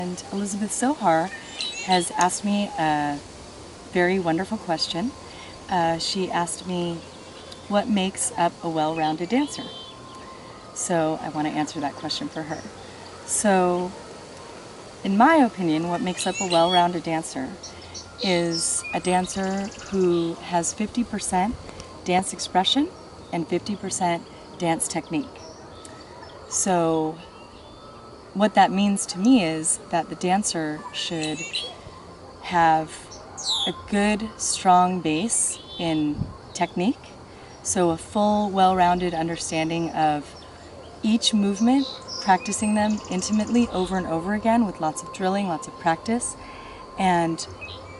And Elizabeth Sohar has asked me a very wonderful question. She asked me, what makes up a well-rounded dancer? So I want to answer that question for her. So, in my opinion, what makes up a well-rounded dancer is a dancer who has 50% dance expression and 50% dance technique. So what that means to me is that the dancer should have a good, strong base in technique, so a full, well-rounded understanding of each movement, practicing them intimately over and over again with lots of drilling, lots of practice, and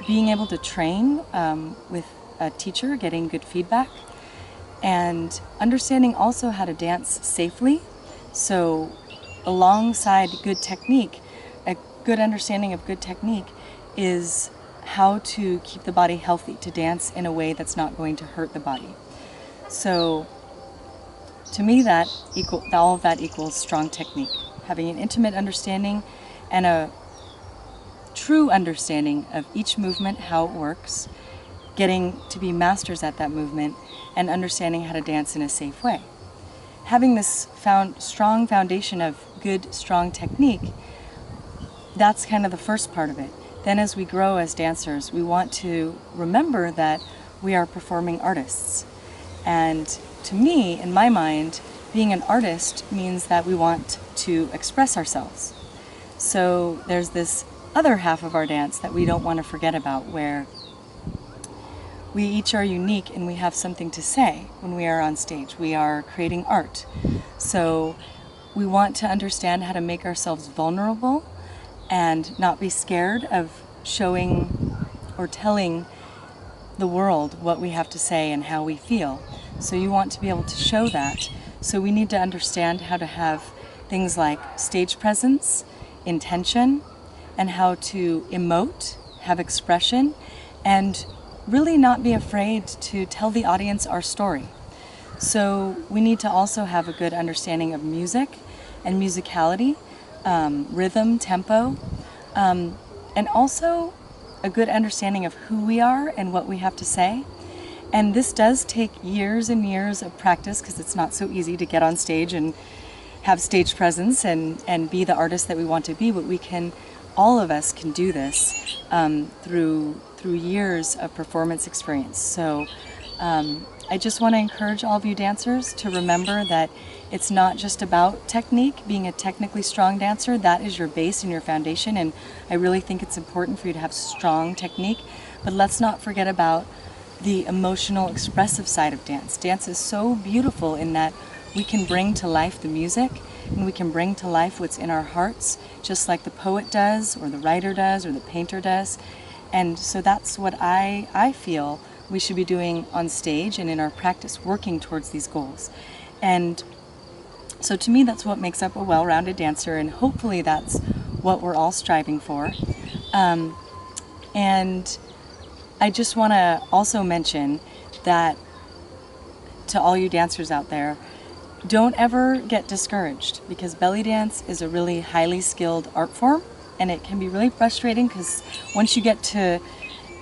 being able to train with a teacher, getting good feedback, and understanding also how to dance safely. So alongside good technique, a good understanding of good technique is how to keep the body healthy, to dance in a way that's not going to hurt the body. So to me, all of that equals strong technique. Having an intimate understanding and a true understanding of each movement, how it works, getting to be masters at that movement, and understanding how to dance in a safe way. Having this strong foundation of good, strong technique, that's kind of the first part of it. Then as we grow as dancers, we want to remember that we are performing artists. And to me, in my mind, being an artist means that we want to express ourselves. So there's this other half of our dance that we don't want to forget about, where we each are unique and we have something to say when we are on stage. We are creating art. So we want to understand how to make ourselves vulnerable and not be scared of showing or telling the world what we have to say and how we feel. So you want to be able to show that. So we need to understand how to have things like stage presence, intention, and how to emote, have expression, and really not be afraid to tell the audience our story. So we need to also have a good understanding of music and musicality, rhythm, tempo, and also a good understanding of who we are and what we have to say. And this does take years and years of practice, because it's not so easy to get on stage and have stage presence and be the artist that we want to be, but all of us can do this through years of performance experience. So I just want to encourage all of you dancers to remember that it's not just about technique, being a technically strong dancer. That is your base and your foundation, and I really think it's important for you to have strong technique. But let's not forget about the emotional, expressive side of dance. Dance is so beautiful in that we can bring to life the music, and we can bring to life what's in our hearts, just like the poet does, or the writer does, or the painter does. And so that's what I feel we should be doing on stage and in our practice, working towards these goals. And so to me, that's what makes up a well-rounded dancer, and hopefully that's what we're all striving for. And I just want to also mention that to all you dancers out there, don't ever get discouraged, because belly dance is a really highly skilled art form, and it can be really frustrating because once you get to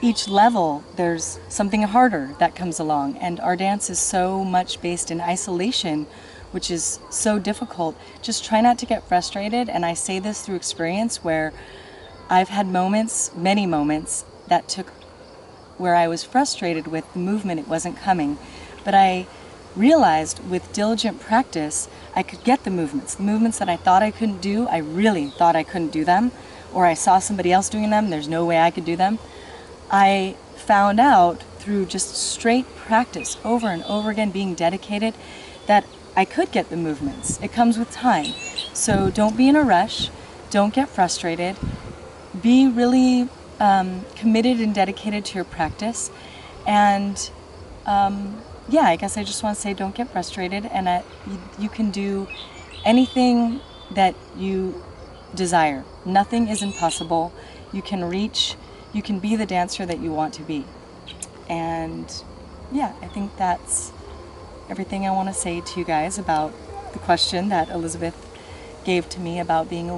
each level, there's something harder that comes along, and our dance is so much based in isolation, which is so difficult. Just try not to get frustrated, and I say this through experience, where I've had moments, many moments, where I was frustrated with the movement, it wasn't coming, but I realized with diligent practice I could get the movements that I thought I couldn't do. I really thought I couldn't do them, or I saw somebody else doing them, there's no way I could do them. I found out through just straight practice over and over again, being dedicated, that I could get the movements. It comes with time. So don't be in a rush, don't get frustrated, be really committed and dedicated to your practice. And yeah, I guess I just want to say, don't get frustrated, and you can do anything that you desire. Nothing is impossible. You can be the dancer that you want to be. And yeah, I think that's everything I want to say to you guys about the question that Elizabeth gave to me about being a